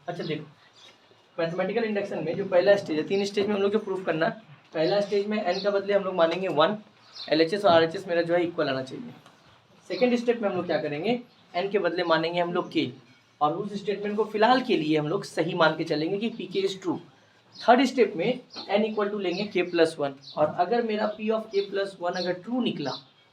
अच्छा देखो, mathematical induction में जो पहला स्टेज है, 3 स्टेज में हम लोग जो प्रूफ करना है, पहला स्टेज में n का बदले हम लोग मानेंगे 1, LHS और RHS मेरा जो है इक्वल आना चाहिए। सेकेंड स्टेप में हम लोग क्या करेंगे, n के बदले मानेंगे हम लोग k, और उस स्टेटमेंट को फिलहाल के लिए हम लोग सही मान के चलेंगे कि pk is true. Third step में n इक्वल टू लेंगे k+1, और अगर मेरा p ऑफ k+1 अगर ट्रू निकला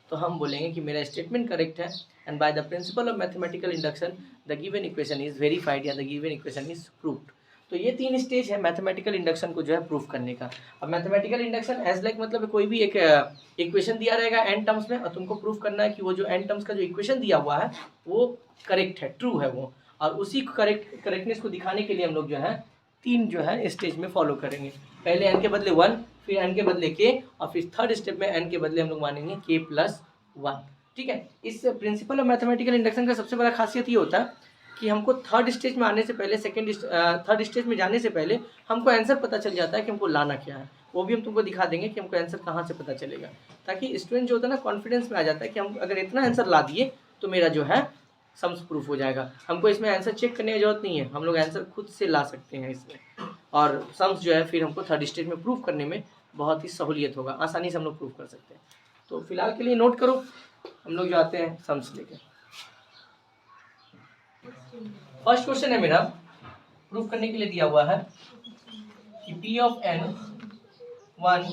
तो हम बोलेंगे कि मेरा स्टेटमेंट करेक्ट है, and by the principle of mathematical induction the given equation is verified या the given equation is proved. तो ये 3 स्टेज है मैथमेटिकल इंडक्शन को जो है प्रूफ करने का। अब मैथमेटिकल इंडक्शन एज लाइक मतलब कोई भी एक इक्वेशन दिया रहेगा n टर्म्स में, और तुमको प्रूफ करना है कि वो जो n टर्म्स का जो इक्वेशन दिया हुआ है वो करेक्ट है, ट्रू है वो, और उसी करेक्टनेस को दिखाने के लिए हम लोग जो है 3 जो है स्टेज में फॉलो करेंगे। पहले n के बदले 1, फिर n के बदले k, और फिर थर्ड स्टेप में n के बदले हम लोग मानेंगे k+1। ठीक है, इस प्रिंसिपल ऑफ मैथमेटिकल इंडक्शन का सबसे बड़ा खासियत ये होता है कि हमको थर्ड स्टेज में आने से पहले, थर्ड स्टेज में जाने से पहले हमको आंसर पता चल जाता है कि हमको लाना क्या है। वो भी हम तुमको दिखा देंगे कि हमको आंसर कहाँ से पता चलेगा, ताकि स्टूडेंट जो होता है ना कॉन्फिडेंस में आ जाता है कि हम अगर इतना आंसर ला दिए तो मेरा जो है सम्स प्रूफ हो जाएगा। हमको इसमें आंसर चेक करने की जरूरत नहीं है, हम लोग आंसर खुद से ला सकते हैं इसमें, और सम्स जो है फिर हमको थर्ड स्टेज में प्रूफ करने में बहुत ही सहूलियत होगा, आसानी से हम लोग प्रूफ कर सकते हैं। तो फिलहाल के लिए नोट करो, हम लोग जो आते हैं सम्स लेके। फर्स्ट क्वेश्चन है मेरा, प्रूफ करने के लिए दिया हुआ है कि p of n 1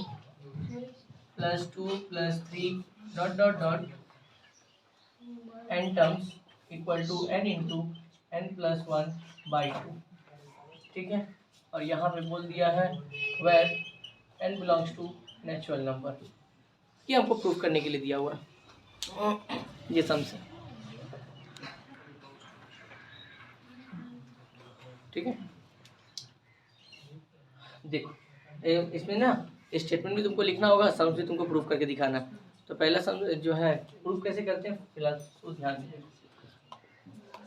+ 2 + 3 ... n terms equal to n into n+1/2। ठीक है, और यहाँ पे बोल दिया है where n belongs to natural number. ये हमको प्रूफ करने के लिए दिया हुआ है, ये सम्स है। ठीक है, देखो इसमें ना स्टेटमेंट भी तुमको लिखना होगा, सम्स भी तुमको प्रूफ करके दिखाना। तो पहला सम जो है प्रूफ कैसे करते हैं फिलहाल तो ध्यान दीजिए।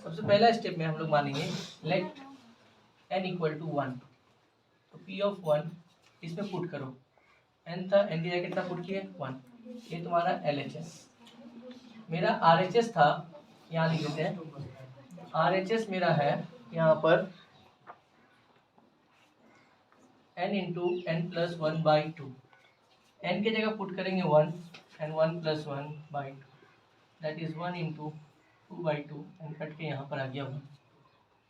सबसे पहला स्टेप में हम लोग मानेंगे लेट n इक्वल टू 1, तो p ऑफ 1 इसमें पुट करो, n था, n की जगह कितना पुट किए 1, ये तुम्हारा LHS। मेरा RHS था, यहाँ लिख देते हैं, RHS मेरा है यहाँ पर n इंटू n+1/2, n की जगह पुट करेंगे 1 and 1+1/2, that is 1 into 2/2, and cut के यहाँ पर आ गया 1,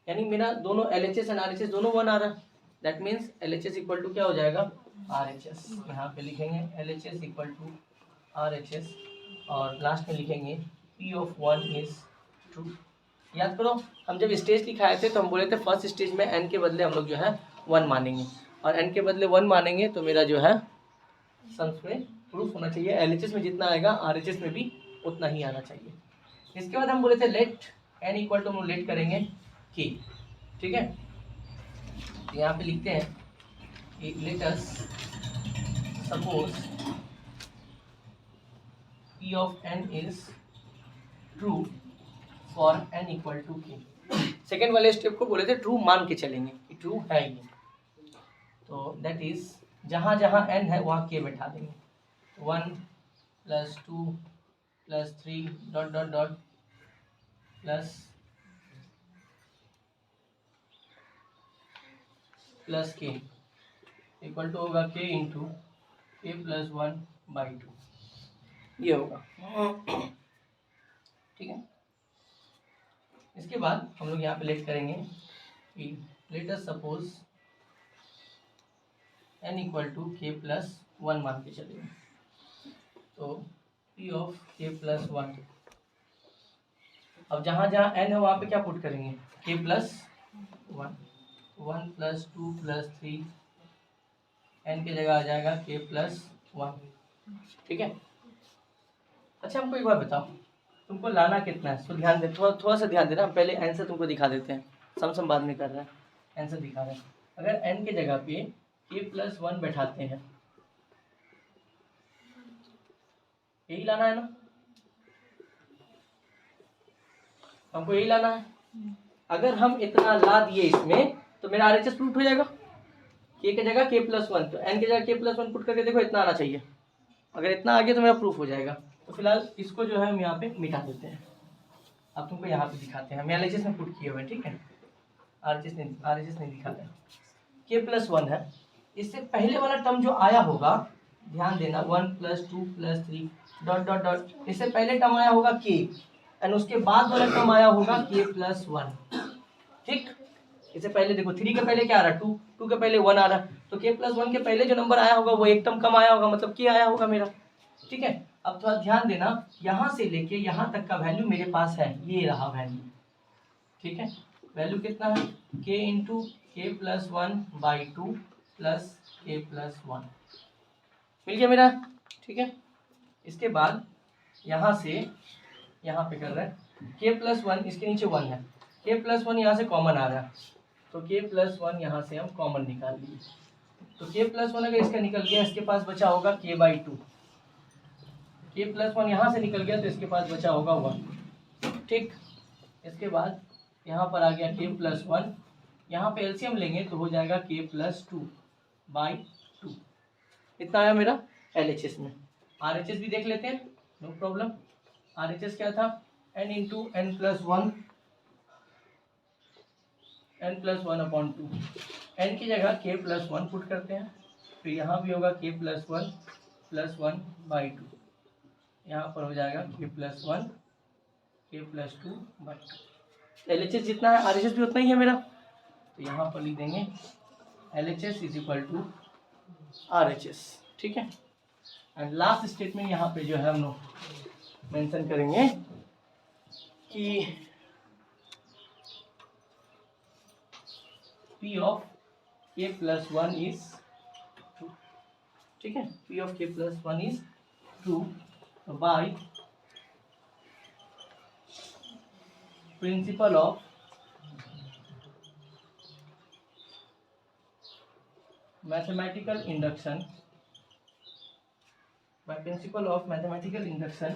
यानी मेरा दोनों LHS और RHS दोनों 1 आ रहा है। That means LHS equal to क्या हो जाएगा RHS। यहाँ पे लिखेंगे LHS इक्वल टू RHS, और लास्ट में लिखेंगे P ऑफ 1 इज ट्रू। याद करो, हम जब स्टेज दिखाए थे तो हम बोले थे फर्स्ट स्टेज में n के बदले हम लोग जो है 1 मानेंगे, और n के बदले 1 मानेंगे तो मेरा जो है सम्स में प्रूफ होना चाहिए, LHS में जितना आएगा RHS में भी उतना ही आना चाहिए। इसके बाद हम बोले थे लेट n इक्वल टू, हम लेट करेंगे k। ठीक है, यहाँ पे लिखते हैं कि let us suppose p of n is true for n equal to k। Second वाले स्टेप को बोले थे ट्रू मान के चलेंगे कि ट्रू है ये, तो दैट इज जहाँ जहाँ n है वहाँ k बैठा देंगे, 1 + 2 + 3 ... प्लस k इक्वल टू होगा k इंटू k+1/2, ये होगा। ठीक है, इसके बाद हम लोग यहाँ पे लेट करेंगे कि let us suppose n equal to k+1 मान के चलेंगे, तो p ऑफ k+1, अब जहाँ जहाँ n है वहाँ पे क्या पुट करेंगे k+1, 1 + 2 + 3, n की जगह आ जाएगा k+1। ठीक है, अच्छा हमको एक बार बताओ, तुमको लाना कितना है, तो ध्यान दे, थोड़ा सा ध्यान देना, पहले आंसर तुमको दिखा देते हैं, सम बाद में कर रहे हैं, आंसर दिखा रहे हैं। अगर n के जगह पे k+1 बैठाते हैं, यही लाना है ना, हमको यही लाना है। अगर हम इतना ला दिए इसमें तो मेरा RHS प्रूफ हो जाएगा, k की जगह k+1, तो n की जगह k+1 पुट करके देखो इतना आना चाहिए, अगर इतना आ गया तो मेरा प्रूफ हो जाएगा। तो फिलहाल इसको जो है हम यहाँ पे मिटा देते हैं। अब तुमको यहाँ पे दिखाते हैं, हम एलएचएस में पुट किए हुए, ठीक है, आरएचएस नहीं दिखाते। k+1 है, इससे पहले वाला टर्म जो आया होगा, ध्यान देना, 1 + 2 + 3 ... इससे पहले टर्म आया होगा k, एंड उसके बाद वाला टर्म आया होगा k+1, ठीक। इससे पहले देखो 3 के पहले क्या आ रहा है, 2, 2 के पहले 1 आ रहा है, तो k+1 के पहले जो नंबर आया होगा वो एक टर्म कम आया होगा, मतलब k आया होगा मेरा, ठीक है। अब थोड़ा ध्यान देना, यहाँ से लेके यहाँ तक का वैल्यू मेरे पास है, ये रहा वैल्यू, ठीक है। वैल्यू कितना है, k × k+1/2 + k+1, मिल गया मेरा, ठीक है। इसके बाद यहाँ से यहाँ पे कर रहे हैं k+1, इसके नीचे 1 है, k+1 यहाँ से कॉमन आ रहा है, तो k+1 यहाँ से हम कॉमन निकाल लिए, तो k+1 अगर इसका निकल गया, इसके पास बचा होगा k/2, k+1 यहाँ से निकल गया तो इसके पास बचा होगा 1, ठीक। इसके बाद यहाँ पर आ गया k+1, यहाँ पे एलसीएम लेंगे तो हो जाएगा k+2/2, इतना आया मेरा एलएचएस में। आरएचएस भी देख लेते हैं, नो प्रॉब्लम। आरएचएस क्या था, n × n+1, n+1/2, n की जगह k+1 पुट करते हैं, फिर यहाँ भी होगा k+1 + 1/2, यहाँ पर हो जाएगा k+1 k+2/2। एलएचएस जितना है आरएचएस भी उतना ही है मेरा, तो यहाँ पर लिख देंगे LHS = RHS, ठीक है। एंड लास्ट स्टेटमेंट यहाँ पे जो है हम लोग मेंशन करेंगे कि P of k+1 is true, ठीक है, P of k+1 is true by principle of mathematical induction, by principle of mathematical induction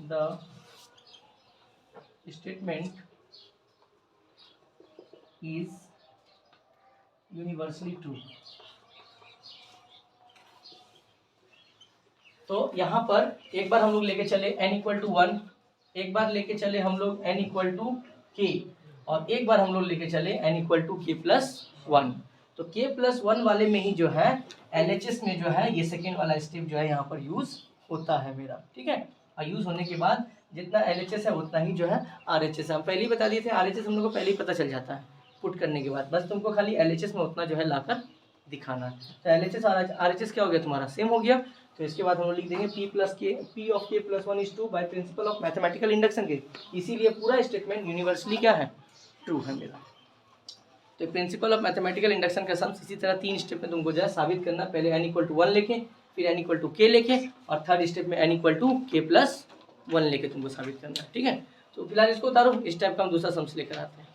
the statement is universally true। तो यहाँ पर एक बार हम लोग लेके चले n = 1, एक बार लेके चले हम लोग n = k, और एक बार हम लोग लेके चले n = k+1, तो k+1 वाले में ही जो है LHS में जो है ये सेकेंड वाला स्टेप जो है यहाँ पर यूज होता है मेरा, ठीक है। और यूज होने के बाद जितना LHS है उतना ही जो है RHS है। हम पहले ही बता दिए थे, RHS हम लोग को पहले ही पता चल जाता है पुट करने के बाद, बस तुमको खाली LHS में उतना जो है लाकर दिखाना है। तो LHS और RHS क्या हो गया तुम्हारा, सेम हो गया। तो इसके बाद हम लोग लिख देंगे P of k+1 is true by principle of mathematical induction के, इसीलिए पूरा स्टेटमेंट यूनिवर्सली क्या है, ट्रू है मेरा। तो प्रिंसिपल ऑफ मैथमेटिकल इंडक्शन का सम्स इसी तरह 3 स्टेप में तुमको जो है साबित करना, पहले n = 1 लेके, फिर n = k लेके, और थर्ड स्टेप में n = k+1 लेके तुमको साबित करना है, ठीक है। तो फिलहाल इसको उतारो, इस टाइप का हम दूसरा सम्स लेकर आते हैं।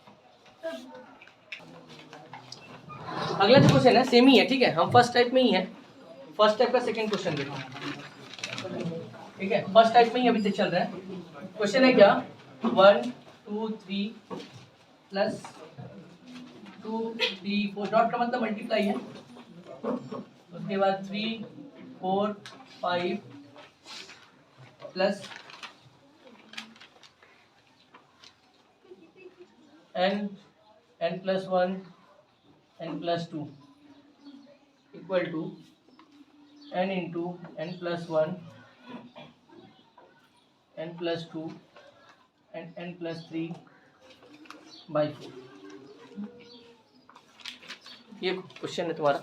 अगला जो क्वेश्चन है सेम ही है, ठीक है, हम फर्स्ट टाइप में ही है, फर्स्ट टाइप का सेकंड क्वेश्चन देखो, ठीक है, फर्स्ट टाइप में ही अभी तक चल रहा है। क्वेश्चन है क्या, 1 2 3 + 2 3 4, डॉट का मतलब मल्टीप्लाई है, उसके बाद 3 4 5 plus n n+1 n+2 equal to n × n+1 n+2 and n+3/4, ये क्वेश्चन है तुम्हारा,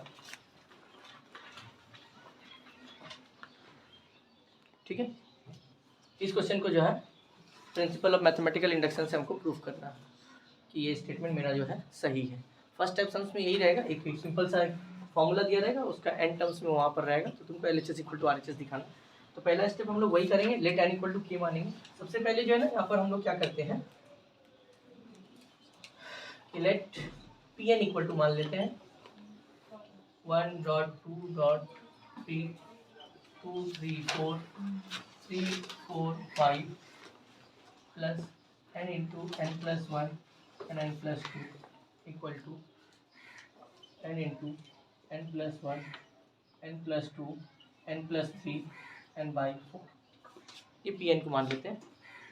ठीक है। इस क्वेश्चन को जो है प्रिंसिपल ऑफ मैथमेटिकल इंडक्शन से हमको प्रूफ करना है कि ये स्टेटमेंट मेरा जो है सही है। फर्स्ट टाइप सम्स में यही रहेगा, एक सिंपल सा फॉर्मूला दिया रहेगा, उसका एन टर्म्स में वहाँ पर रहेगा, तो तुमको LHS = RHS दिखाना। तो पहला स्टेप हम लोग वही करेंगे, लेट n = k मानेंगे। सबसे पहले जो है ना यहाँ पर हम लोग क्या करते हैं कि लेट Pn = मान लेते हैं 1.2.3 2 3 4 3 4 5 plus n × n+1 and n+2 equal to n × n+1 n+2 n+3 n/4, ये Pn को मान लेते हैं।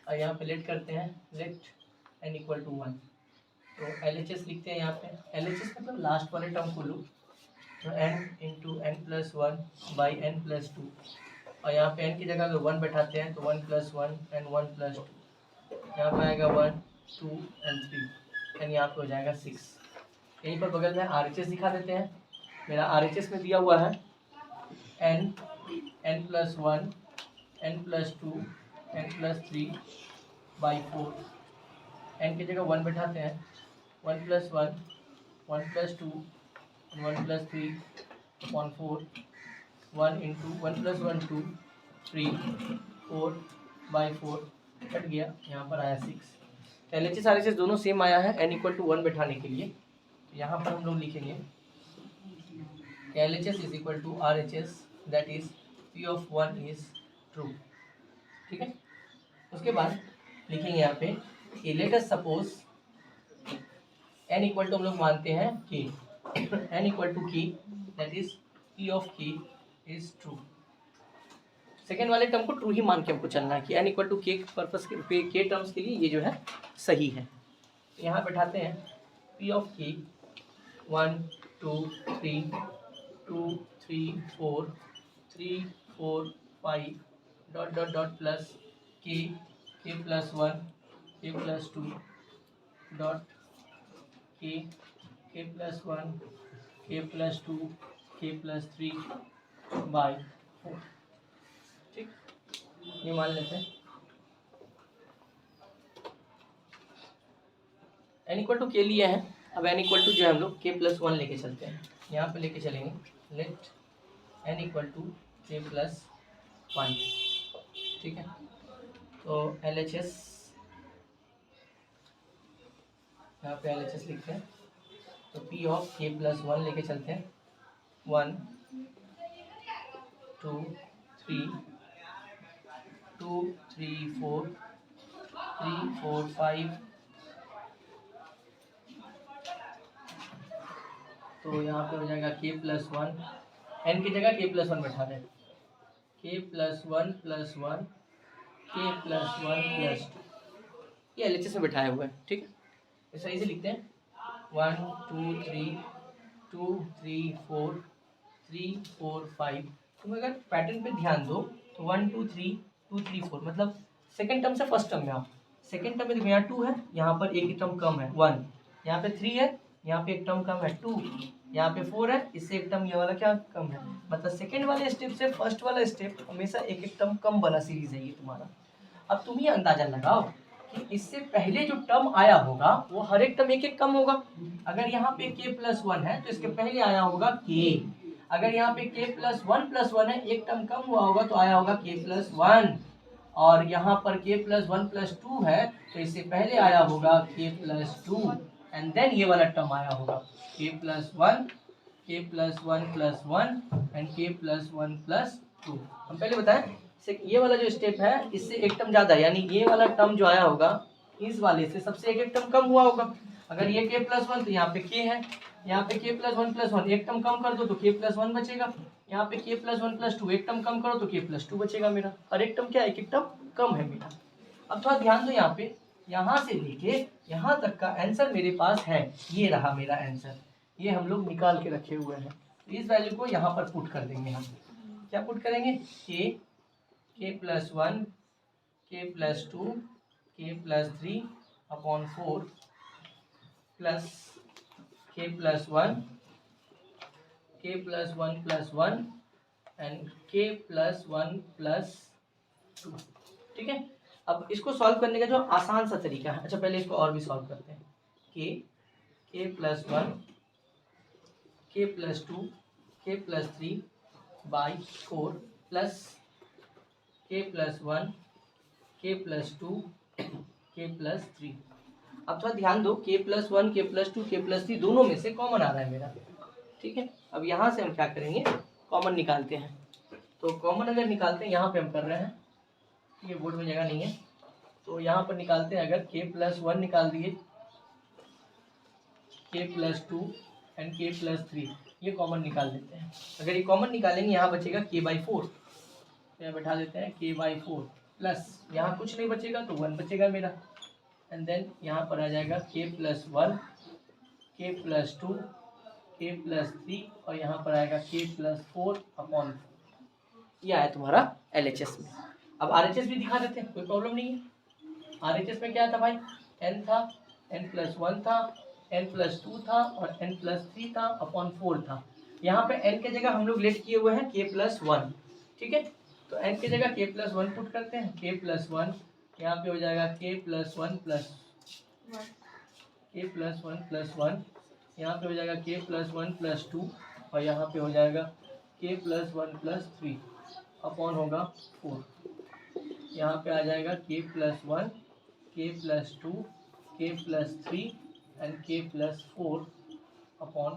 और यहाँ पे लेट करते हैं, लेट n इक्वल टू 1। तो LHS लिखते हैं यहाँ पे, LHS मतलब लास्ट वाले टर्म को लो, तो n into N plus one by N plus two, और यहाँ पे n की जगह अगर 1 बैठाते हैं तो 1 + 1 एंड 1 + 2, यहाँ पे आएगा 1 2 एंड 3 एंड यहाँ पे हो जाएगा 6। यहीं पर बगल में RHS दिखा देते हैं। मेरा RHS में दिया हुआ है n + 1 n + 2 n + 3 by 4, n की जगह 1 बैठाते हैं, 1 + 1 1 + 2 1 + 3 अपॉन 4, 1 इंटू 1 + 1 2 3 4 बाई 4 कट गया, यहाँ पर आया 6। LHS RHS दोनों सेम आया है n इक्वल टू 1 बैठाने के लिए। तो यहाँ पर हम लोग लिखेंगे LHS is equal to RHS that is P of 1 is true. ठीक है, उसके बाद लिखेंगे यहाँ पे let us suppose n equal to हम लोग मानते हैं k, n equal to k that is P of k is true. Second वाले टर्म को ट्रू ही मान के हमको चलना है कि n equal to k purpose के k टर्म्स के लिए ये जो है सही है। यहाँ बैठाते हैं P of k 1 2 3 2 3 4 3 4 5 dot dot dot plus k + 1 k + 2 dot k + 1 k + 2 k + 3 by 4। ठीक, ये मान लेते हैं n इक्वल टू k लिए हैं। अब n इक्वल टू जो है हम लोग k + 1 लेके चलते हैं, यहाँ पे लेके चलेंगे let n equal to k + 1। ठीक है, तो LHS यहाँ पे LHS लिखते हैं, तो P ऑफ k + 1 लेके चलते हैं, 1 2 3 2 3 4 3 4 5, तो यहाँ पे हो जाएगा k + 1, n की जगह k + 1 बैठा दें, k + 1 + 1 k + 1 + 2, ये LHS में बैठाया हुआ है। ठीक है, तो सही से लिखते हैं 1 2 3 2 3 4 3 4 5। तुम अगर पैटर्न पे ध्यान दो तो 1 2 3 2 3 4 मतलब सेकंड टर्म से फर्स्ट टर्म में आओ। सेकंड टर्म में देखो यहाँ 2 है, यहाँ पर एक टर्म कम है 1, यहाँ पे 3 है, यहाँ पे एक टर्म कम है 2, यहाँ पे 4 है, इससे एक टर्म ये वाला क्या कम है। मतलब सेकंड वाले स्टेप से फर्स्ट वाला स्टेप हमेशा एक एक टर्म कम वाला सीरीज है ये तुम्हारा। अब तुम ये अंदाजा लगाओ कि इससे पहले जो टर्म आया होगा वो हर एक टर्म एक एक कम होगा। अगर यहाँ पे k + 1 है तो इसके पहले आया होगा k, अगर यहाँ पे k + 1 + 1 है, एक टर्म कम हुआ होगा तो आया होगा k + 1, और यहाँ पर k + 1 + 2 है तो इससे पहले आया होगा k + 2 एंड देन ये वाला टर्म आया होगा k + 1 k + 1 + 1 एंड k + 1 + 2। हम पहले बताएं ये वाला जो स्टेप है इससे एक टर्म ज्यादा है, यानी ये वाला टर्म जो आया होगा इस वाले से सबसे एक टर्म कम हुआ होगा। अगर ये k + 1 तो यहाँ पे k है, यहाँ पे k + 1 + 1 एक टर्म कम कर दो तो k + 1 बचेगा, यहाँ पे k + 1 + 2 एक टर्म कम करो तो k + 2 बचेगा मेरा। और एक टर्म क्या है, एक टर्म कम है मेरा। अब थोड़ा ध्यान दो, यहाँ पे यहाँ से लेके यहाँ तक का आंसर मेरे पास है, ये रहा मेरा आंसर, ये हम लोग निकाल के रखे हुए हैं। तो इस वैल्यू को यहाँ पर पुट कर देंगे। हम क्या पुट करेंगे, k + 1 k + 2 k + 3 upon 4 plus k + 1 k + 1 + 1 and k + 1 + 2। ठीक है, अब इसको सॉल्व करने का जो आसान सा तरीका है, अच्छा पहले इसको और भी सॉल्व करते हैं, k + 1 k + 2 k + 3 by 4 plus k + 1 k + 2 k + 3। अब थोड़ा ध्यान दो, k + 1 k + 2 k + 3 दोनों में से कॉमन आ रहा है मेरा। ठीक है, अब यहाँ से हम क्या करेंगे, कॉमन निकालते हैं। तो कॉमन अगर निकालते हैं, यहाँ पे हम कर रहे हैं, ये बोर्ड में जगह नहीं है तो यहाँ पर निकालते हैं। अगर k + 1 निकाल दिए, k + 2 एंड k + 3, ये कॉमन निकाल देते हैं। अगर ये कॉमन निकालेंगे यहाँ बचेगा k/4, यहाँ बैठा देते हैं k/4 प्लस यहाँ कुछ नहीं बचेगा तो 1 बचेगा मेरा, एंड देन यहाँ पर आ जाएगा k plus 1, k plus 2, k plus 3 और यहाँ पर आएगा k प्लस 4 अपॉन 4। ये आया तुम्हारा LHS में। अब RHS भी दिखा देते हैं, कोई प्रॉब्लम नहीं है। RHS में क्या था भाई, n था, n प्लस 1 था, n प्लस 2 था और n प्लस 3 था अपॉन 4 था। यहाँ पे n के जगह हम लोग लेट किए हुए हैं k प्लस 1, ठीक है। तो n की जगह k प्लस 1 पुट करते हैं, k प्लस 1 यहाँ पे हो जाएगा k plus 1 plus k plus 1 plus 1, यहाँ पे हो जाएगा k प्लस 1 प्लस 2 और यहाँ पे हो जाएगा k प्लस 1 प्लस 3 अपॉन होगा 4। यहाँ पे आ जाएगा k plus 1, k plus 2, k plus 3 and k plus 4 upon.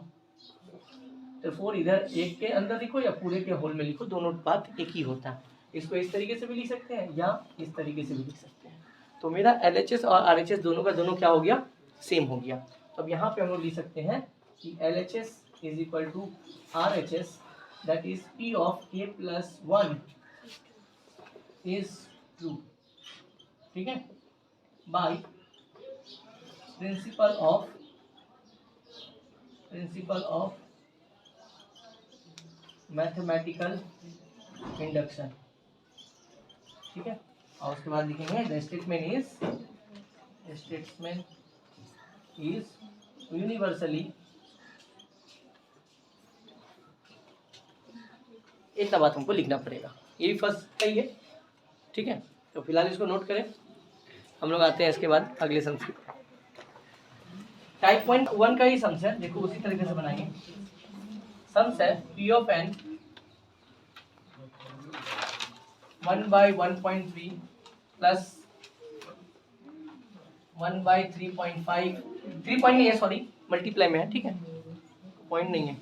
तो 4 इधर एक के अंदर लिखो या पूरे के होल में लिखो, दोनों बात एक ही होता है। इसको इस तरीके से भी लिख सकते हैं या इस तरीके से भी लिख सकते हैं। तो मेरा LHS और RHS दोनों का दोनों क्या हो गया, सेम हो गया। तो अब यहाँ पे हम लोग लिख सकते हैं कि LHS is equal to RHS that is P of k plus 1 is true, ठीक है, by principle of mathematical induction, ठीक है। और उसके बाद लिखेंगे द स्टेटमेंट इज यूनिवर्सली, एक बात हमको लिखना पड़ेगा, ये भी फर्स्ट सही है, ठीक है। तो फिलहाल इसको नोट करें, हम लोग आते हैं इसके बाद अगले सम्स की। टाइप 1 का ही सम्स है, देखो उसी तरीके से बनाएंगे। सम्स है P of n 1/1.3 plus 1/3.5, 3 point नहीं है, सॉरी मल्टीप्लाई में है, ठीक है, पॉइंट नहीं है,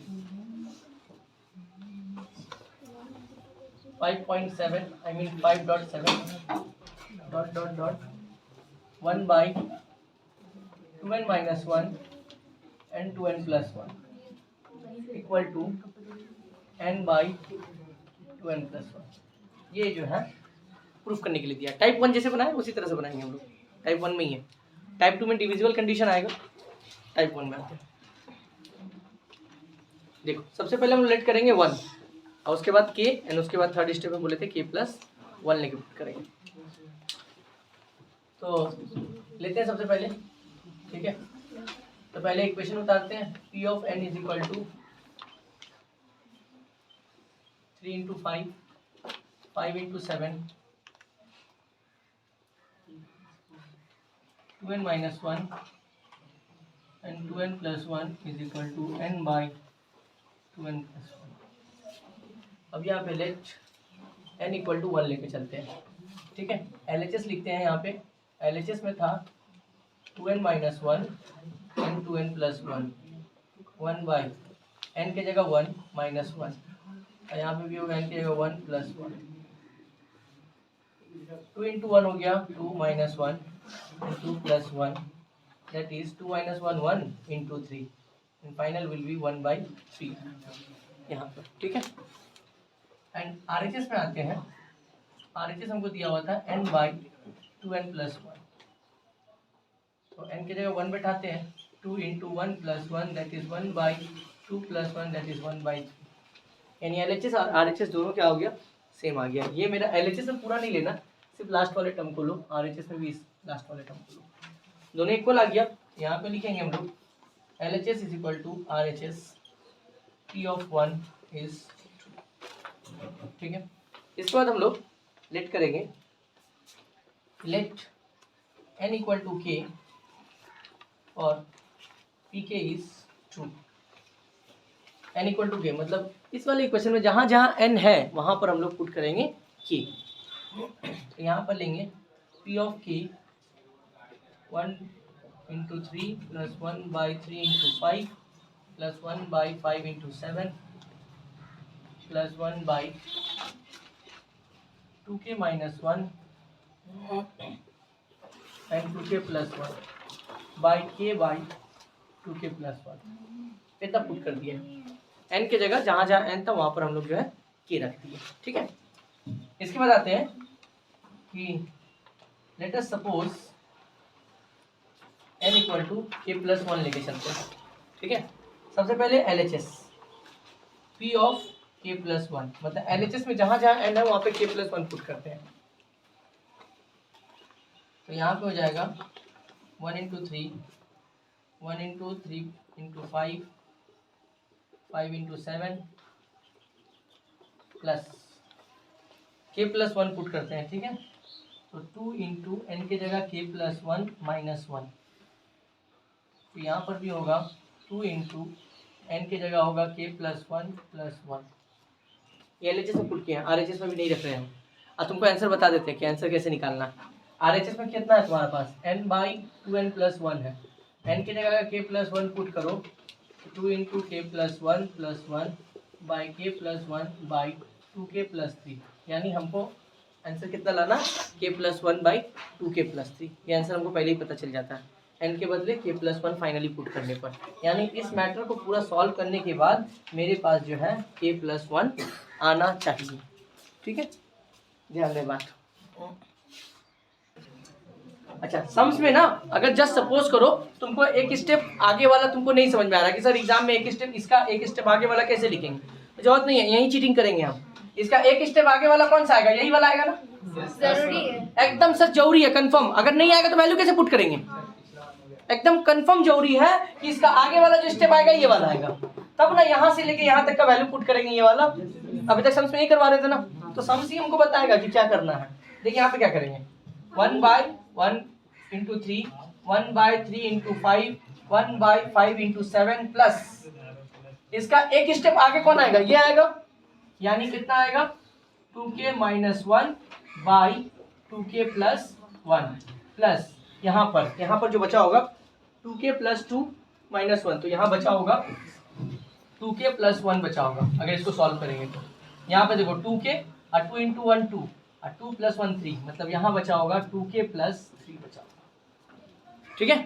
5.7 I mean 5.7 dot dot dot 1/2n minus 1 and 2n plus 1 equal to n/2n plus 1। ये जो है प्रूफ करने के लिए दिया। टाइप 1 जैसे बनाए उसी तरह से बनाएंगे हम लोग, टाइप 1 में ही है। टाइप 2 में डिविजिबल कंडीशन आएगा, टाइप 1 में आते हैं। देखो सबसे पहले हम लेट करेंगे 1 और उसके बाद k एंड उसके बाद थर्ड स्टेप में बोले थे k प्लस 1 लेके पुट करेंगे। तो लेते हैं सबसे पहले, ठीक है। तो पहले इक्वेशन उतारते हैं, P of n is equal to 3 × 5, 5 × 7, 2n minus 1 and 2n plus 1 is equal to n/2n plus 1। अब यहाँ पे लेट n इक्वल टू 1 लेके चलते हैं, ठीक है। LHS लिखते हैं, यहाँ पे LHS में था 2n minus 1 and 2n plus 1, 1/n के जगह 1 minus 1 और यहाँ पे भी होगा n के जगह 1 plus 1, 2 into 1 हो गया 2 minus 1 and 2 plus 1 that is 2 minus 1 1 into 3 and final will be 1/3 यहाँ पर, ठीक है। एंड RHS में आते हैं, RHS हमको दिया हुआ था n/2n plus 1, तो n की जगह 1 बैठाते हैं, 2 into 1 plus 1 that is 1/2 plus 1 that is 1/3, यानी LHS और RHS दोनों क्या हो गया, सेम आ गया। ये मेरा LHS में पूरा नहीं लेना, सिर्फ लास्ट वाले टर्म को लो, RHS में भी लास्ट वाले टर्म को लो, दोनों इक्वल आ गया। यहाँ पे लिखेंगे हम लोग LHS is equal to RHS P of 1 is, ठीक है। इसके बाद हम लोग लेट करेंगे, let n equal to k और pk is true. n equal to k मतलब इस वाले इक्वेशन में जहाँ जहाँ n है वहाँ पर हम लोग पुट करेंगे k। तो यहाँ पर लेंगे p of k 1 into 3 plus 1/3 into 5 plus 1/5 into 7 plus 1/2k minus 1 and 2k plus 1 by k by 2k plus 1, इतना पुट कर दिया। n के जगह जहाँ जहाँ n था वहाँ पर हम लोग जो है k रख दिए, ठीक है। इसके बाद आते हैं कि let us suppose n equal to k+1 लेके चलते हैं, ठीक है। सबसे पहले LHS P ऑफ k+1, मतलब LHS में जहां जहां n है वहां पे k+1 पुट करते हैं। तो यहाँ पे हो जाएगा 1 into 3, 1 into 3 into 5, 5 into 7 plus k+1 put करते हैं, ठीक है। तो 2 इंटू एन की जगह k+1 माइनस 1, तो यहाँ पर भी होगा 2 इंटू एन की जगह होगा k+1 प्लस 1। ये LHS में पुट किया, RHS में भी नहीं रख रहे हैं। अब तुमको आंसर बता देते हैं कि आंसर कैसे निकालना। RHS में कितना है तुम्हारे पास, n/2n + 1 है। n की जगह k+1 पुट करो, 2 into k+1 plus 1 by k+1 / 2k + 3, यानी हमको आंसर कितना लाना, k+1 / 2k + 3। ये आंसर हमको पहले ही पता चल जाता है n के बदले k+1 फाइनली पुट करने पर। यानी इस मैटर को पूरा सॉल्व करने के बाद मेरे पास जो है k+1 आना चाहिए, ठीक है। ध्यान दे बात। अच्छा, सम्स में ना अगर जस्ट सपोज करो तुमको एक स्टेप आगे वाला तुमको नहीं समझ में आ रहा कि सर एग्जाम में एक स्टेप इसका एक स्टेप आगे वाला कैसे लिखेंगे, तो जरूरत नहीं है, यही चीटिंग करेंगे हम। इसका एक स्टेप आगे वाला कौन सा आएगा, यही वाला आएगा ना, जरूरी है, एकदम सर जरूरी है, कंफर्म। अगर नहीं आएगा तो वैल्यू कैसे पुट करेंगे, एकदम कंफर्म जरूरी है कि इसका आगे वाला जो स्टेप आएगा ये वाला आएगा, तब ना यहाँ से लेके यहाँ तक का वैल्यू पुट करेंगे ये वाला। अभी तक सम्स में नहीं करवा रहे थे ना, तो सम्स ही हमको बताएगा कि क्या करना है। देखिए यहाँ पे क्या करेंगे, 1/1 इंटू 3, 1/3 इंटू 5, 1/5 इंटू 7 प्लस इसका एक स्टेप आगे कौन आएगा, ये आएगा, यानी कितना आएगा 2k - 1 बाई 2k + 1 प्लस यहाँ पर जो बचा होगा 2k + 2 - 1, तो यहाँ बचा होगा 2k + 1 बचा होगा। अगर इसको सॉल्व करेंगे तो यहाँ पे देखो 2k और 2 इंटू 1 2 और 2 + 1 3, मतलब यहाँ बचा होगा 2k + 3 बचा होगा, ठीक है।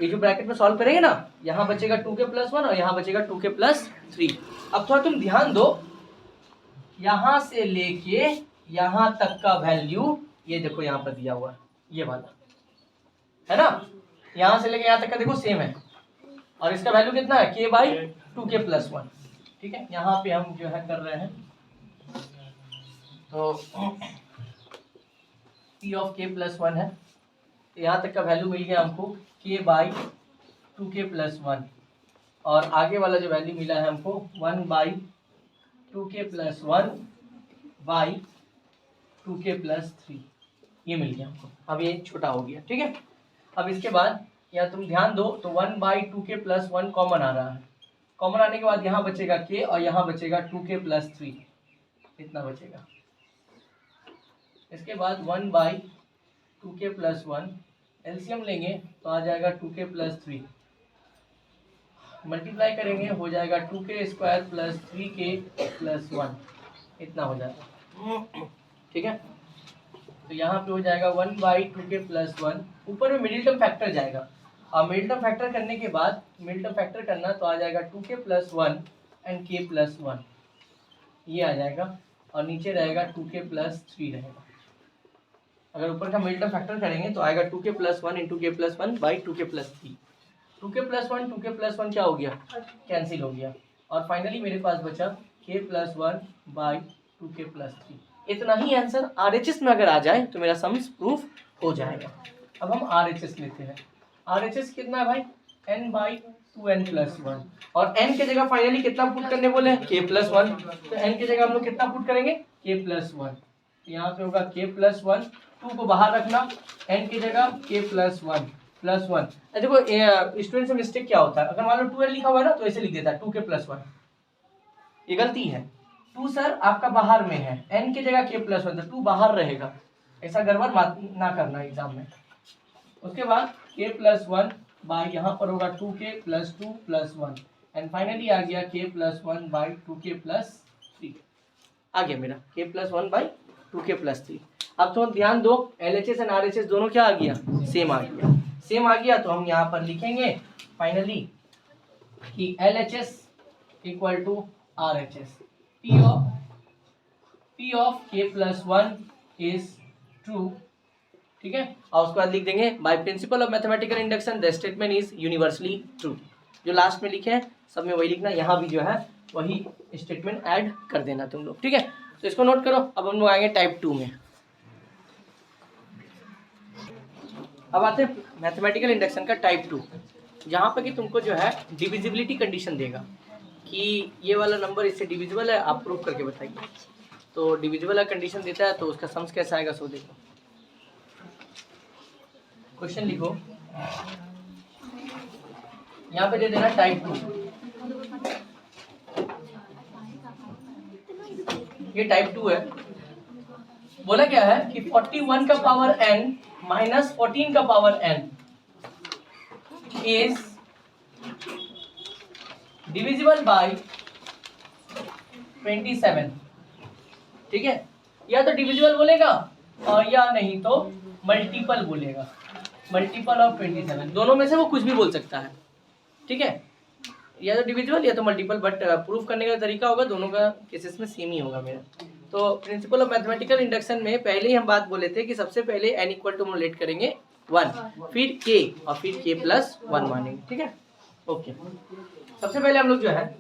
ये जो ब्रैकेट में सॉल्व करेंगे ना, यहाँ बचेगा 2k + 1 और यहाँ बचेगा 2k + 3। अब थोड़ा तुम ध्यान दो, यहाँ से लेके यहाँ तक का वैल्यू ये देखो यहाँ पर दिया हुआ है, ये वाला है ना, यहाँ से लेके यहाँ तक का देखो सेम है, और इसका वैल्यू कितना है k/2k + 1, ठीक है। यहाँ पे हम जो है कर रहे हैं, तो p ऑफ k + 1 है, तो यहाँ तक का वैल्यू मिल गया हमको k/2k + 1, और आगे वाला जो वैल्यू मिला है हमको 1/2k + 1 बाई 2k + 3, ये मिल गया हमको। अब ये छोटा हो गया, ठीक है। अब इसके बाद या तुम ध्यान दो तो 1/2k + 1 कॉमन आ रहा है, कॉमन आने के बाद यहाँ बचेगा k और यहाँ बचेगा 2k + 3, इतना बचेगा। इसके बाद 1/2k + 1 एलसीएम लेंगे तो आ जाएगा 2k + 3, मल्टीप्लाई करेंगे हो जाएगा 2k² + 3k + 1, इतना हो जाएगा, ठीक है। तो यहाँ पे हो जाएगा 1/2k + 1, ऊपर में मिडिल टर्म फैक्टर जाएगा, और मिडिल टर्म फैक्टर करने के बाद मिडिल टर्म फैक्टर करना तो आ जाएगा 2k + 1 एंड k + 1, ये आ जाएगा, और नीचे रहेगा 2k + 3 रहेगा। अगर ऊपर का मिडिल टर्म फैक्टर करेंगे तो आएगा 2k + 1 into k + 1 by 2k + 3। 2k + 1 2k + 1 क्या हो गया, कैंसिल हो गया, और फाइनली मेरे पास बचा k + 1 बाई 2k + 3। इतना ही आंसर RHS में अगर आ जाए तो मेरा सम्स प्रूफ हो जाएगा। अब हम RHS लेते हैं, RHS कितना है भाई, n/2n + 1, और n के जगह फाइनली कितना पुट करने बोले हैं, k + 1, तो n के जगह हम लोग कितना पुट करेंगे, k + 1, यहाँ पे होगा k + 1, 2 को बाहर रखना, n की जगह k + 1 + 1। देखो स्टूडेंट से मिस्टेक क्या होता है, अगर मान लो 2n लिखा हुआ है ना तो ऐसे लिख देता है 2k + 1, ये गलती है। 2 सर आपका बाहर में है, n की जगह k + 1, तो 2 बाहर रहेगा, ऐसा गड़बड़ ना करना एग्जाम में। उसके बाद k + 1 बाई यहाँ पर होगा 2k + 2 + 1, एंड फाइनली आ गया k + 1 बाई 2k + 3, आ गया मेरा k + 1 बाई 2k + 3। अब तो ध्यान दो, LHS एंड RHS दोनों क्या आ गया, सेम आ गया, सेम आ गया, तो हम यहाँ पर लिखेंगे फाइनली कि LHS = RHS, P of k + 1 is true, ठीक है। और उसके बाद लिख देंगे by principle of mathematical induction the statement is universally true. जो लास्ट में लिखे हैं सब में वही लिखना, यहाँ भी जो है वही स्टेटमेंट ऐड कर देना तुम लोग, ठीक है। तो इसको नोट करो। अब हम लोग आएंगे टाइप 2 में। अब आते हैं मैथमेटिकल इंडक्शन का टाइप 2, जहाँ पर कि तुमको जो है डिविजिबिलिटी कंडीशन देगा कि ये वाला नंबर इससे डिविजिबल है, आप प्रूव करके बताइए। तो डिविजिबल का कंडीशन देता है तो उसका सम्स कैसा आएगा सो देखो। क्वेश्चन लिखो, यहाँ पे दे देना टाइप 2। ये टाइप 2 है। बोला क्या है कि 41 का पावर n माइनस 14 का power n is divisible by 27, ठीक है। या तो डिविजिबल बोलेगा और या नहीं तो मल्टीपल बोलेगा, मल्टीपल ऑफ 27, दोनों में से वो कुछ भी बोल सकता है, ठीक है। या तो डिविजिबल या तो मल्टीपल, बट प्रूफ करने का तरीका होगा दोनों का केसेस में सेम ही होगा मेरा। तो प्रिंसिपल ऑफ मैथमेटिकल इंडक्शन में पहले ही हम बात बोले थे कि सबसे पहले n इक्वल टू हम लेट करेंगे 1, फिर k और फिर k प्लस 1 मानेंगे, ठीक है। ओके, सबसे पहले हम लोग जो है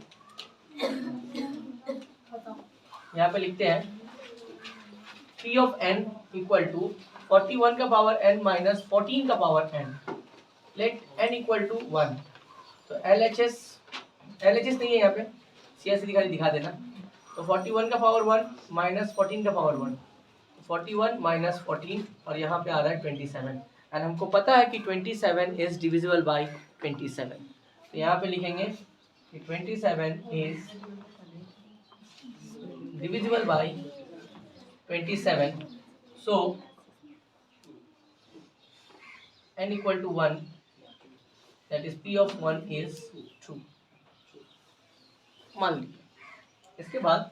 यहाँ पे लिखते हैं p of n equal to 41 का पावर n माइनस 14 का power n, let n equal to 1। तो LHS नहीं है यहाँ पे, CSC दिखा देना। तो 41 का पावर 1 माइनस 14 का पावर 1, 41 माइनस 14 और यहाँ पे आ रहा है 27, एंड हमको पता है कि 27 इज डिविजिबल बाय 27। तो यहाँ पे लिखेंगे कि 27 is divisible by 27, so n equal to 1, that is p of 1 is true, मान लीजिए। इसके बाद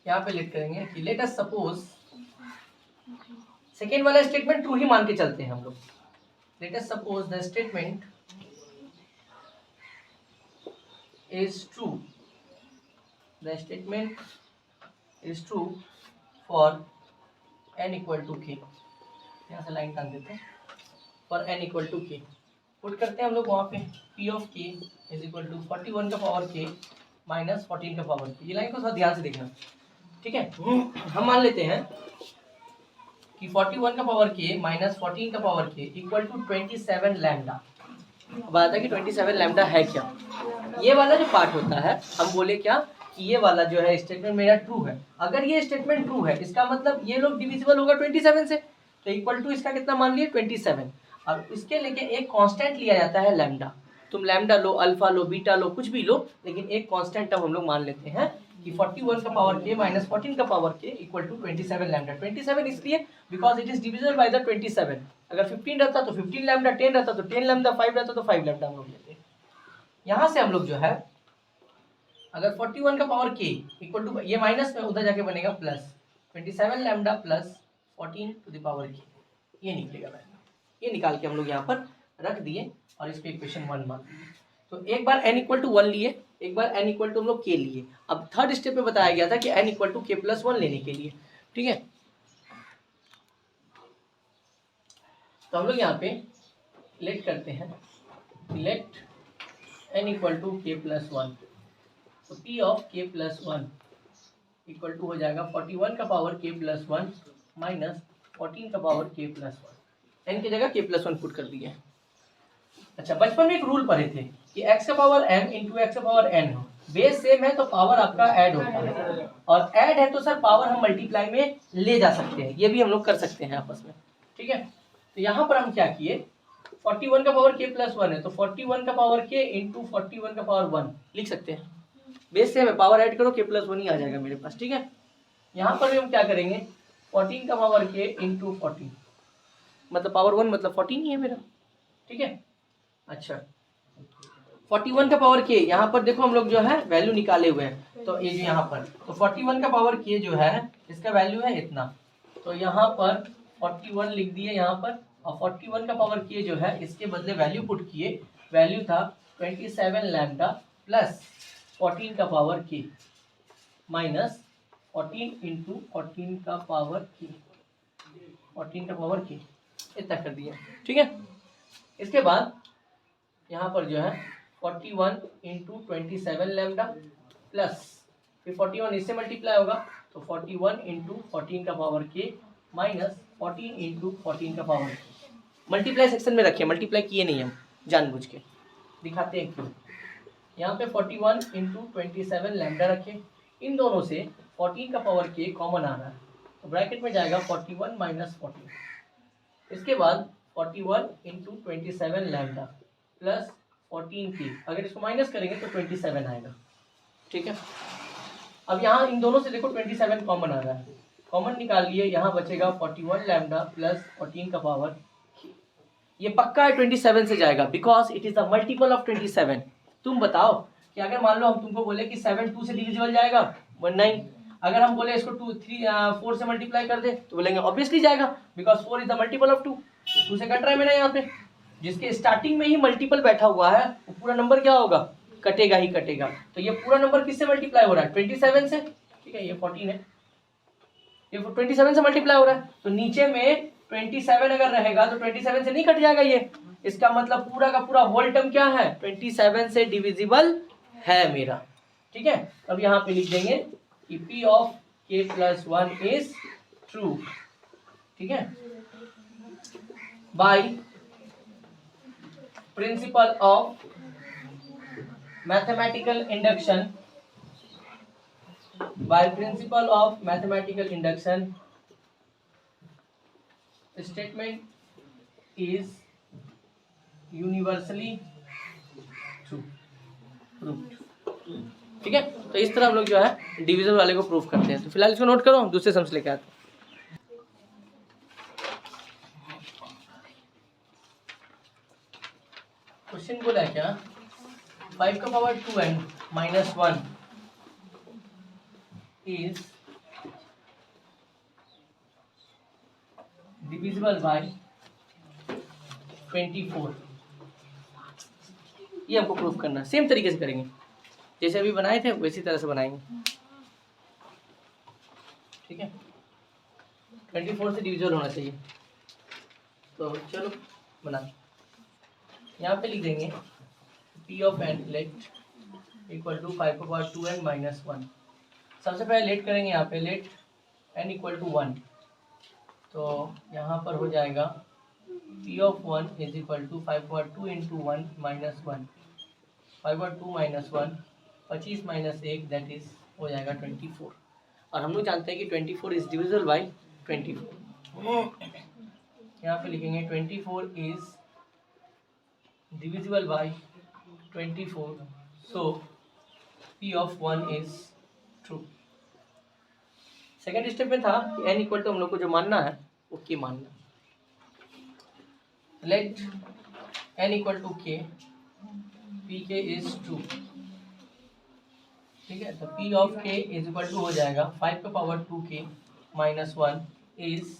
यहाँ पे लिख करेंगे कि लेट अस सपोज, सेकेंड वाला स्टेटमेंट ट्रू ही मान के चलते हैं हम लोग। Let us suppose the statement is true, the statement is true for n equal to k। यहाँ से लाइन टांग देते हैं, for n equal to k put करते हैं हम लोग वहाँ पे p of k is equal to 41 का पावर k माइनस 14 का पावर k। ये लाइन को थोड़ा ध्यान से देखना, ठीक है। हम मान लेते हैं कि 41 का पावर k माइनस 14 का power k equal to 27 lambda. अब आता है कि 27 लैम्डा है क्या। ये वाला जो पार्ट होता है हम बोले क्या कि ये वाला जो है स्टेटमेंट मेरा ट्रू है। अगर ये स्टेटमेंट ट्रू है इसका मतलब ये लोग डिविजिबल होगा 27 से, तो इक्वल टू इसका कितना मान लिए 27। और इसके लेके एक कांस्टेंट लिया जाता है लैम्डा। तुम लैम्डा लो, अल्फा लो, बीटा लो, कुछ भी लो, लेकिन एक कांस्टेंट टर्म हम लोग मान लेते हैं कि 41 का पावर k माइनस 14 का power k equal to 27 lambda. 27 इसलिए because it is divisible by the 27। अगर 15 रहता तो 15 लैम्डा, 10 रहता तो 10 लैम्डा, 5 रहता तो 5 लैम्डा हम लोग लेते हैं। यहाँ से हम लोग जो है अगर 41 का पावर k इक्वल टू, ये माइनस में उधर जाके बनेगा plus 27 lambda plus 14 to the power k, ये निकलेगा वैल्यू। ये निकाल के हम लोग यहाँ पर रख दिए और इसको इक्वेशन 1 मान दिए। तो एक बार n इक्वल टू 1 लिए, एक बार n इक्वल टू हम लोग k लिए। अब थर्ड स्टेप में बताया गया था कि n equal to k plus 1 लेने के लिए, ठीक है। तो हम लोग यहाँ पे लेट करते हैं, let n equal to k plus 1। तो p of k plus 1 equal to हो जाएगा 41 का पावर k प्लस 1 माइनस 14 का पावर k प्लस 1। n की जगह k प्लस 1 पुट कर दिए। अच्छा, बचपन में एक रूल पढ़े थे कि x का पावर m इंटू एक्स का पावर n हो, बेस सेम है तो पावर आपका ऐड होता है, और ऐड है तो सर पावर हम मल्टीप्लाई में ले जा सकते हैं, ये भी हम लोग कर सकते हैं आपस में, ठीक है। तो यहाँ पर हम क्या किए, 41 का पावर k प्लस 1 है तो 41 का पावर k इंटू 41 का पावर 1 लिख सकते हैं। बेस सेम है, पावर ऐड करो k प्लस 1 ही आ जाएगा मेरे पास, ठीक है। यहाँ पर भी हम क्या करेंगे, 14 का पावर k इंटू 14, मतलब पावर 1 मतलब 14 ही है मेरा, ठीक है। अच्छा, 41 का पावर k, यहाँ पर देखो हम लोग जो है वैल्यू निकाले हुए हैं, तो ये जो यहाँ पर तो 41 का पावर k जो है इसका वैल्यू है इतना, तो यहाँ पर 41 लिख दिए यहाँ पर, और 41 का पावर k जो है इसके बदले वैल्यू पुट किए, वैल्यू था 27 लैम्डा प्लस 14 का पावर k माइनस 14 इंटू 14 का पावर k, 14 का पावर के, इतना कर दिया। ठीक है, इसके बाद यहाँ पर जो है 41 इंटू 27 लैम्डा प्लस फिर 41 इससे मल्टीप्लाई होगा तो 41 इंटू 14 का पावर के माइनस 14 इंटू 14 का पावर के। मल्टीप्लाई सेक्शन में रखिए, मल्टीप्लाई किए नहीं हम जानबूझ के, दिखाते हैं क्यों। यहाँ पे 41 इंटू 27 लैम्डा रखें, इन दोनों से 14 का पावर के कॉमन आ रहा है तो ब्रैकेट में जाएगा 41 माइनस 14। इसके बाद 41 इंटू 27 लैम्डा प्लस 14 के, अगर इसको माइनस करेंगे तो 27 आएगा। ठीक है, अब यहाँ इन दोनों से देखो 27 कॉमन आ रहा है, कॉमन निकाल लिए, यहाँ बचेगा 41 लैम्डा प्लस 14 का पावर। ये पक्का है 27 से जाएगा because it is the multiple of 27। तुम बताओ कि अगर मान लो हम तुमको बोले कि 7 2 से डिविजिबल जाएगा, नहीं। अगर हम बोले इसको 4 से मल्टीप्लाई कर दे तो बोलेंगे ऑब्वियसली जाएगा because 4 is the multiple of 2। 2 से कट रहा है मेरा यहाँ पे, जिसके स्टार्टिंग में ही मल्टीपल बैठा हुआ है वो पूरा नंबर क्या होगा, कटेगा ही कटेगा। तो ये पूरा नंबर किससे मल्टीप्लाई हो रहा है, 27 से। ठीक है, ये 14 है, ये 27 से मल्टीप्लाई हो रहा है तो नीचे में 27 अगर रहेगा तो 27 से नहीं कट जाएगा ये, इसका मतलब पूरा का पूरा होल टर्म क्या है, 27 से डिविजिबल है मेरा। ठीक है, अब यहाँ पे लिख देंगे कि P of K plus 1 is true. ठीक है, by principle of mathematical induction, by principle of mathematical induction, statement is universally true proved। ठीक है, तो इस तरह हम लोग जो है डिविजन वाले को प्रूफ करते हैं। तो फिलहाल इसको नोट करो, दूसरे सम से लेकर आते हैं। क्वेश्चन बोला है क्या, 5 का power 2n minus 1 is divisible by 24। ये हमको प्रूफ करना है, सेम तरीके से करेंगे जैसे अभी बनाए थे वैसी तरह से बनाएंगे। ठीक है, 24 से डिविजिबल होना चाहिए, तो चलो बना। यहाँ पे लिख देंगे P of n let equal to 5 का पावर 2n माइनस 1। सबसे पहले लेट करेंगे, यहाँ पे लेट n इक्वल टू 1, तो यहाँ पर हो जाएगा P of 1 is equal to 5 power 2 into 1 minus 1, 5 power 2 minus 1 25 minus 1 that is हो जाएगा 24। और हम लोग जानते हैं कि 24 इज डिविजिबल बाई 24। यहाँ पे लिखेंगे 24 is divisible by 24, so P of 1 is true. Second step में था कि n इक्वल टू हम लोग को जो मानना है वो k मानना। Let n equal to k, P K is true. ठीक है, तो P of k is equal to हो जाएगा 5 का power 2k minus 1 is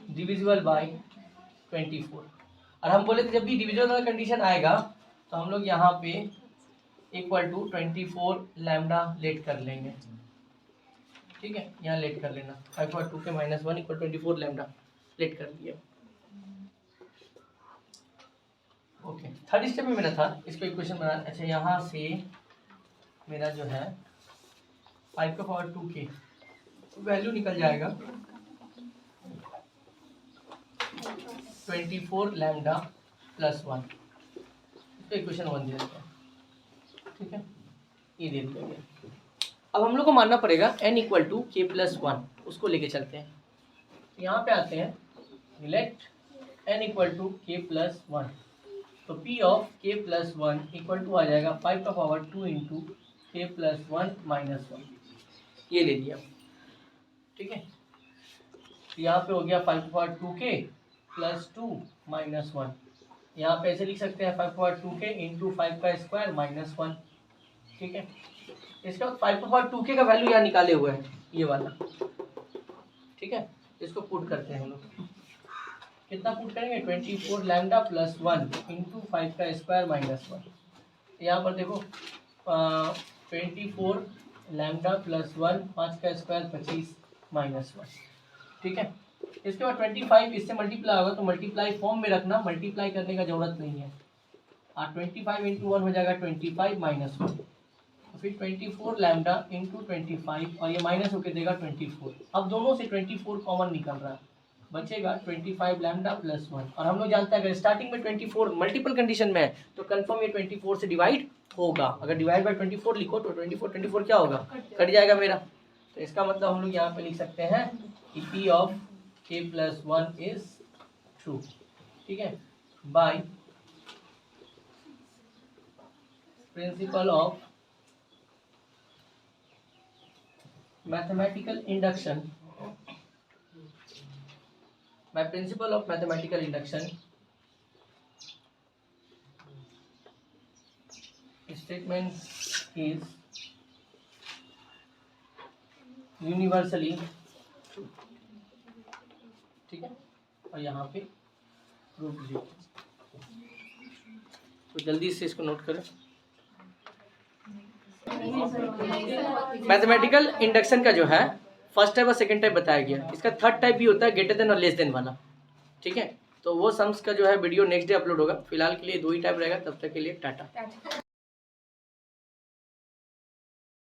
divisible by 24। और हम बोले थे जब भी डिविजिबल वाला कंडीशन आएगा तो हम लोग यहाँ पे इक्वल टू 24 लैम्डा लेट कर लेंगे। ठीक है, यहाँ लेट कर लेना 5 पावर 2 के माइनस 1 इक्वल 24 लैम्डा लेट कर दिया। ओके, थर्ड स्टेप में मेरा था इसको इक्वेशन बना। अच्छा, यहाँ से मेरा जो है 5 का पावर 2 के वैल्यू निकल जाएगा 24 लैम्डा प्लस 1, तो इक्वेशन 1 दे देते हैं। ठीक है, ये दे दिया गया। अब हम लोग को मानना पड़ेगा n equal to k plus 1, उसको लेके चलते हैं। तो यहाँ पे आते हैं let n equal to k plus 1, तो P of k plus 1 equal to आ जाएगा 5 का power 2 into k plus 1 minus 1, ये ले लिया। ठीक है, तो यहाँ पे हो गया 5 का पावर 2k प्लस 2 माइनस 1। यहाँ पे ऐसे लिख सकते हैं 5 पावर 2k इंटू 5 का स्क्वायर माइनस 1। ठीक है, इसका 5 पावर 2k का वैल्यू यहाँ निकाले हुए हैं, ये वाला। ठीक है, इसको पुट करते हैं हम लोग। कितना पुट करेंगे, 24 लैम्डा प्लस 1 इंटू 5 का स्क्वायर माइनस 1। यहाँ पर देखो 24 लैम्डा प्लस 1, 5 का स्क्वायर 25 माइनस 1। ठीक है। इसके बाद 25 इससे मल्टीप्लाई होगा तो मल्टीप्लाई फॉर्म में रखना, मल्टीप्लाई करने का जरूरत नहीं है। 25 इंटू 1 हो जाएगा 25 माइनस 1, फिर 24 लैम्डा इंटू 25 और ये माइनस होके देगा 24। अब दोनों से 24 कॉमन निकल रहा है, बचेगा 25 लैम्डा प्लस 1। और हम लोग जानते हैं अगर स्टार्टिंग में 24 मल्टीपल कंडीशन में है तो कंफर्म ये 24 से डिवाइड होगा। अगर डिवाइड बाय 24 लिखो तो 24 क्या होगा, कट जाएगा मेरा। तो इसका मतलब हम लोग यहाँ पे लिख सकते हैं कि P of k plus 1 is true, ठीक है, by principle of mathematical induction, by principle of mathematical induction, statement is universally true, ठीक है। और यहाँ पे प्रूफ लिखो, तो जल्दी से इसको नोट करें। मैथमेटिकल इंडक्शन का जो है फर्स्ट टाइप और सेकंड टाइप बताया गया, इसका थर्ड टाइप भी होता है ग्रेटर देन और लेस देन वाला, ठीक है। तो वो सम्स का जो है वीडियो नेक्स्ट डे अपलोड होगा। फिलहाल के लिए 2 ही टाइप रहेगा, तब तक के लिए टाटा।